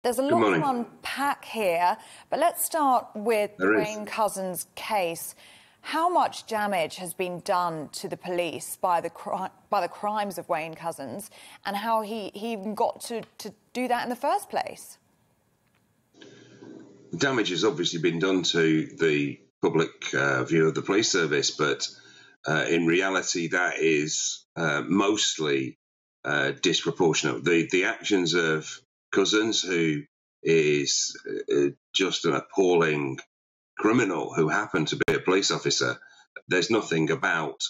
There's a lot to unpack here, but let's start with Wayne Couzens' case. How much damage has been done to the police by the crimes of Wayne Couzens, and how he even got to do that in the first place? Damage has obviously been done to the public view of the police service, but in reality that is mostly disproportionate. The actions of Couzens, who is just an appalling criminal who happened to be a police officer, there's nothing about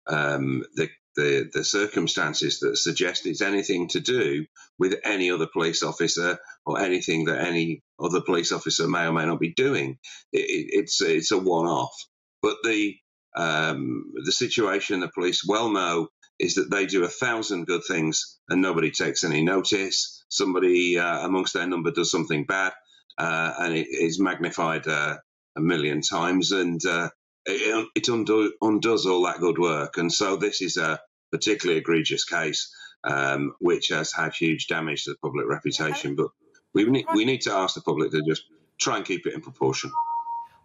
the circumstances that suggest it's anything to do with any other police officer or anything that any other police officer may or may not be doing. It's a one-off. But the situation the police well know is that they do 1,000 good things and nobody takes any notice. Somebody amongst their number does something bad and it is magnified a million times, and it undoes all that good work. And so this is a particularly egregious case, which has had huge damage to the public reputation. But we need to ask the public to just try and keep it in proportion.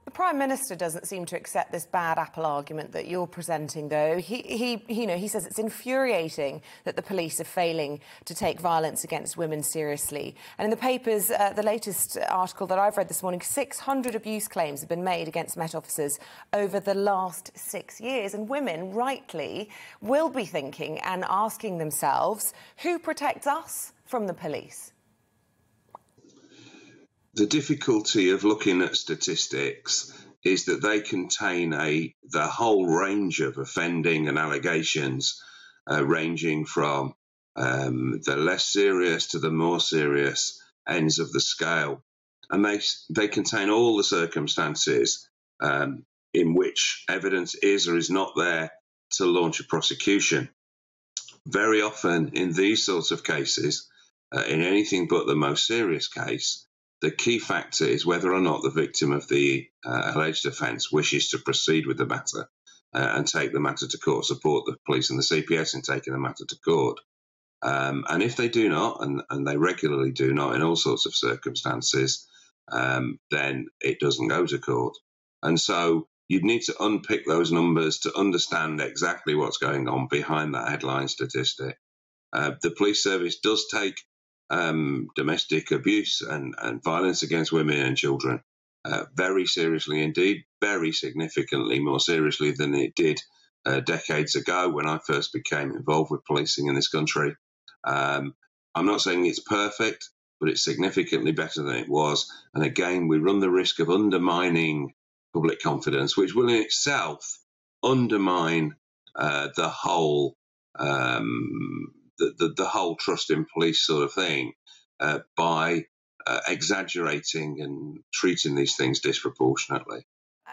The Prime Minister doesn't seem to accept this bad apple argument that you're presenting, though. He says it's infuriating that the police are failing to take violence against women seriously. And in the papers, the latest article that I've read this morning, 600 abuse claims have been made against Met officers over the last 6 years. And women, rightly, will be thinking and asking themselves, who protects us from the police? The difficulty of looking at statistics is that they contain the whole range of offending and allegations, ranging from the less serious to the more serious ends of the scale. And they contain all the circumstances in which evidence is or is not there to launch a prosecution. Very often in these sorts of cases, in anything but the most serious case, the key factor is whether or not the victim of the alleged offence wishes to proceed with the matter and take the matter to court, support the police and the CPS in taking the matter to court. And if they do not, and they regularly do not in all sorts of circumstances, then it doesn't go to court. And so you'd need to unpick those numbers to understand exactly what's going on behind that headline statistic. The police service does take domestic abuse and violence against women and children very seriously indeed, very significantly more seriously than it did decades ago when I first became involved with policing in this country. I'm not saying it's perfect, but it's significantly better than it was. And again, we run the risk of undermining public confidence, which will in itself undermine the whole the whole trust in police sort of thing by exaggerating and treating these things disproportionately.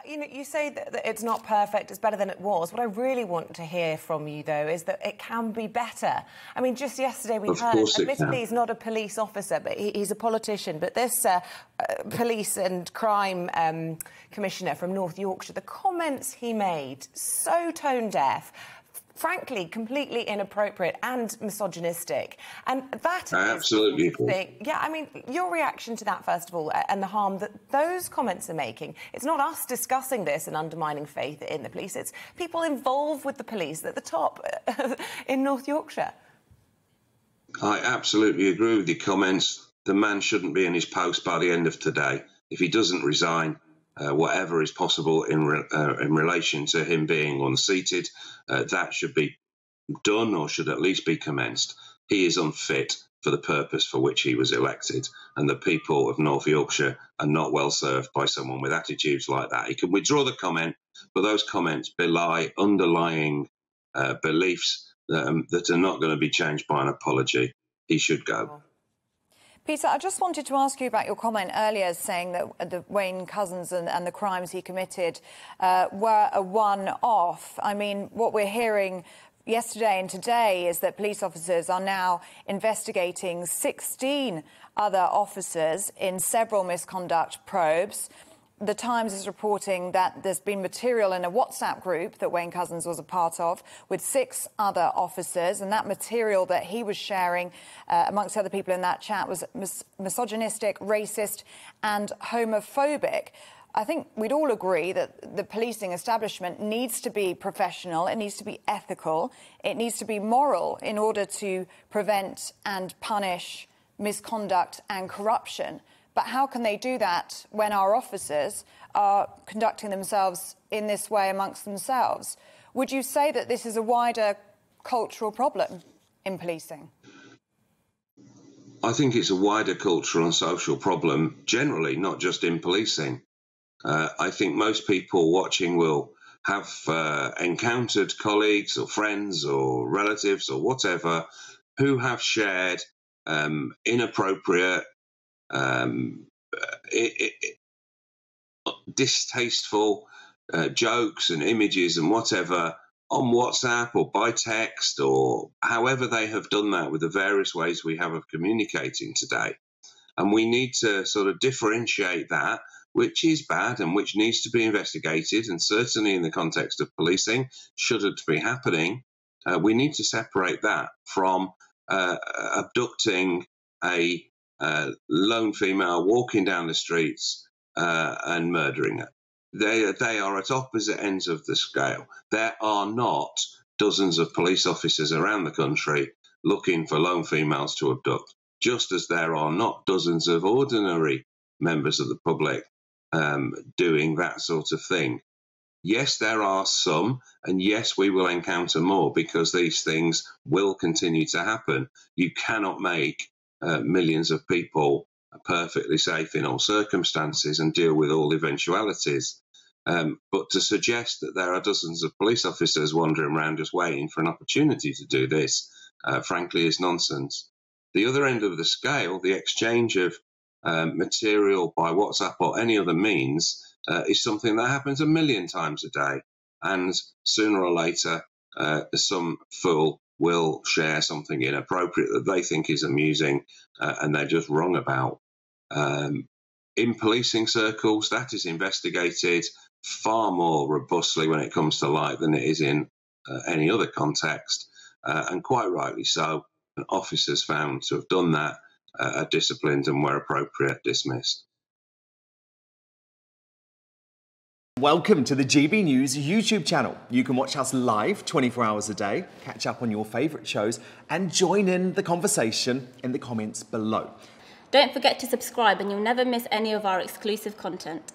You say that it's not perfect, it's better than it was. What I really want to hear from you, though, is that it can be better. I mean, just yesterday we heard, admittedly he's not a police officer, but he's a politician, but this police and crime commissioner from North Yorkshire, the comments he made, so tone-deaf, frankly, completely inappropriate and misogynistic. And that I absolutely agree. Yeah, I mean, your reaction to that, first of all, and the harm that those comments are making. It's not us discussing this and undermining faith in the police. It's people involved with the police at the top in North Yorkshire. I absolutely agree with your comments. The man shouldn't be in his post by the end of today. If he doesn't resign, whatever is possible in relation to him being unseated, that should be done or should at least be commenced. He is unfit for the purpose for which he was elected, and the people of North Yorkshire are not well served by someone with attitudes like that. He can withdraw the comment, but those comments belie underlying beliefs that are not going to be changed by an apology. He should go. Peter, I just wanted to ask you about your comment earlier saying that the Wayne Couzens and the crimes he committed were a one-off. I mean, what we're hearing yesterday and today is that police officers are now investigating 16 other officers in several misconduct probes. The Times is reporting that there's been material in a WhatsApp group that Wayne Couzens was a part of with 6 other officers, and that material that he was sharing amongst other people in that chat was misogynistic, racist and homophobic. I think we'd all agree that the policing establishment needs to be professional, it needs to be ethical, it needs to be moral in order to prevent and punish misconduct and corruption. But how can they do that when our officers are conducting themselves in this way amongst themselves? Would you say that this is a wider cultural problem in policing? I think it's a wider cultural and social problem generally, not just in policing. I think most people watching will have encountered colleagues or friends or relatives or whatever who have shared inappropriate, distasteful jokes and images and whatever on WhatsApp or by text or however they have done that with the various ways we have of communicating today. And we need to sort of differentiate that, which is bad and which needs to be investigated, and certainly in the context of policing, should it be happening, we need to separate that from abducting a lone female, walking down the streets and murdering her. They are at opposite ends of the scale. There are not dozens of police officers around the country looking for lone females to abduct, just as there are not dozens of ordinary members of the public doing that sort of thing. Yes, there are some, and yes, we will encounter more because these things will continue to happen. You cannot make millions of people perfectly safe in all circumstances and deal with all eventualities. But to suggest that there are dozens of police officers wandering around just waiting for an opportunity to do this, frankly, is nonsense. The other end of the scale, the exchange of material by WhatsApp or any other means, is something that happens a million times a day. And sooner or later, some fool will share something inappropriate that they think is amusing and they're just wrong about. In policing circles, that is investigated far more robustly when it comes to light than it is in any other context, and quite rightly so. And officers found to have done that are disciplined and, where appropriate, dismissed. Welcome to the GB News YouTube channel. You can watch us live 24 hours a day, catch up on your favourite shows and join in the conversation in the comments below. Don't forget to subscribe and you'll never miss any of our exclusive content.